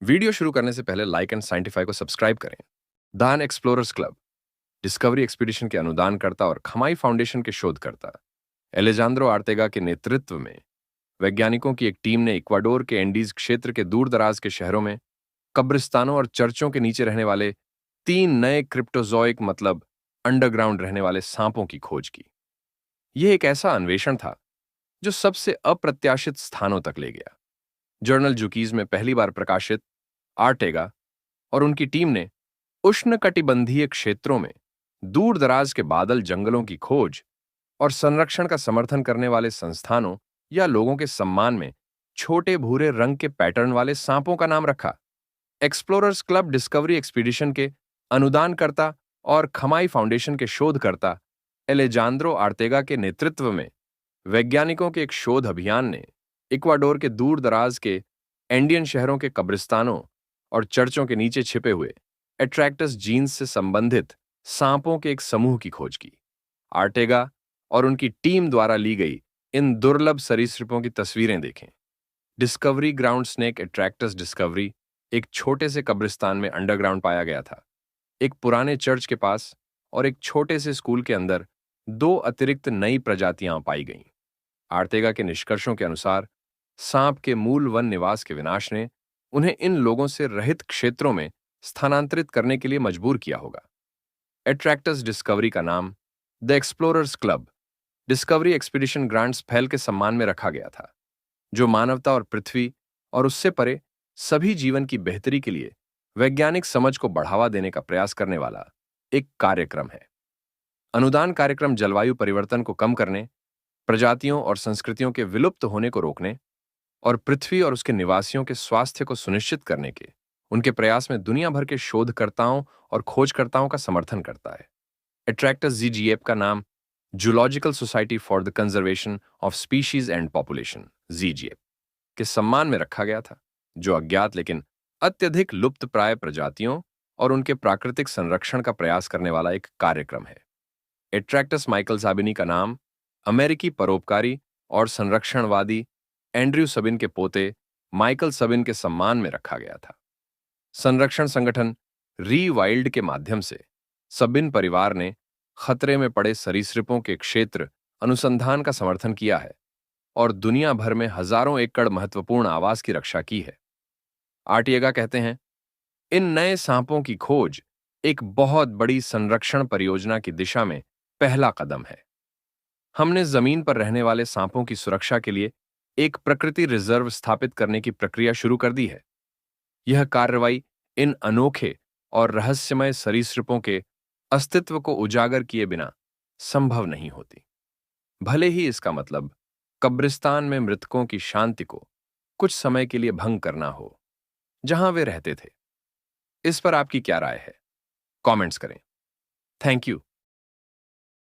Video शुरू करने से पहले लाइक एंड साइंटिफाई को सब्सक्राइब करें। दान एक्सप्लोरर्स क्लब डिस्कवरी एक्सपीडिशन के अनुदानकर्ता और खमाई फाउंडेशन के शोधकर्ता एलेजांद्रो आर्तेगा के नेतृत्व में वैज्ञानिकों की एक टीम ने इक्वाडोर के एंडीज क्षेत्र के दूर दराज के शहरों में कब्रिस्तानों और चर्चों के नीचे रहने वाले 3 नए क्रिप्टोजोइक मतलब अंडरग्राउंड रहने वाले सांपों की खोज की। यह एक ऐसा अन्वेषण था जो सबसे अप्रत्याशित स्थानों तक ले गया। जर्नल जूकीज में पहली बार प्रकाशित आर्टेगा और उनकी टीम ने उष्णकटिबंधीय क्षेत्रों में दूर दराज के बादल जंगलों की खोज और संरक्षण का समर्थन करने वाले संस्थानों या लोगों के सम्मान में छोटे भूरे रंग के पैटर्न वाले सांपों का नाम रखा। एक्सप्लोरर्स क्लब डिस्कवरी एक्सपीडिशन के अनुदानकर्ता और खमाई फाउंडेशन के शोधकर्ता एलेजांद्रो आर्तेगा के नेतृत्व में वैज्ञानिकों के एक शोध अभियान ने इक्वाडोर के दूर दराज के एंडियन शहरों के कब्रिस्तानों और चर्चों के नीचे छिपे हुए एट्रैक्टस जीन्स से संबंधित सांपों के एक समूह की खोज की। आर्टेगा और उनकी टीम द्वारा ली गई इन दुर्लभ सरीसृपों की तस्वीरें देखें। डिस्कवरी ग्राउंड स्नेक एट्रैक्टस डिस्कवरी एक छोटे से कब्रिस्तान में अंडरग्राउंड पाया गया था। एक पुराने चर्च के पास और एक छोटे से स्कूल के अंदर 2 अतिरिक्त नई प्रजातियां पाई गईं। आर्तेगा के निष्कर्षों के अनुसार सांप के मूल वन निवास के विनाश ने उन्हें इन लोगों से रहित क्षेत्रों में स्थानांतरित करने के लिए मजबूर किया होगा। एट्रैक्टस डिस्कवरी का नाम the explorers club discovery expedition grants फैल के सम्मान में रखा गया था, जो मानवता और पृथ्वी और उससे परे सभी जीवन की बेहतरी के लिए वैज्ञानिक समझ को बढ़ावा देने का प्रयास करने वाला एक कार्यक्रम है। अनुदान कार्यक्रम जलवायु परिवर्तन को कम करने, प्रजातियों और संस्कृतियों के विलुप्त होने को रोकने और पृथ्वी और उसके निवासियों के स्वास्थ्य को सुनिश्चित करने के उनके प्रयास में दुनिया भर के शोधकर्ताओं और खोजकर्ताओं का समर्थन करता है। एट्रैक्टस जीजीएफ का नाम zoological society for the conservation of species and population GGF के सम्मान में रखा गया था, जो अज्ञात लेकिन अत्यधिक लुप्तप्राय प्रजातियों और उनके प्राकृतिक संरक्षण का प्रयास करने वाला एक कार्यक्रम है। एट्रैक्टस माइकल साबिनी का नाम अमेरिकी परोपकारी और संरक्षणवादी एंड्रयू सबिन के पोते माइकल सबिन के सम्मान में रखा गया था। संरक्षण संगठन री वाइल्ड के माध्यम से सबिन परिवार ने खतरे में पड़े सरीसृपों के क्षेत्र अनुसंधान का समर्थन किया है और दुनिया भर में हजारों एकड़ महत्वपूर्ण आवास की रक्षा की है। आर्टिएगा कहते हैं, इन नए सांपों की खोज एक बहुत बड़ी संरक्षण परियोजना की दिशा में पहला कदम है। हमने जमीन पर रहने वाले सांपों की सुरक्षा के लिए एक प्रकृति रिजर्व स्थापित करने की प्रक्रिया शुरू कर दी है। यह कार्रवाई इन अनोखे और रहस्यमय सरीसृपों के अस्तित्व को उजागर किए बिना संभव नहीं होती, भले ही इसका मतलब कब्रिस्तान में मृतकों की शांति को कुछ समय के लिए भंग करना हो, जहां वे रहते थे। इस पर आपकी क्या राय है? कमेंट्स करें। Thank you.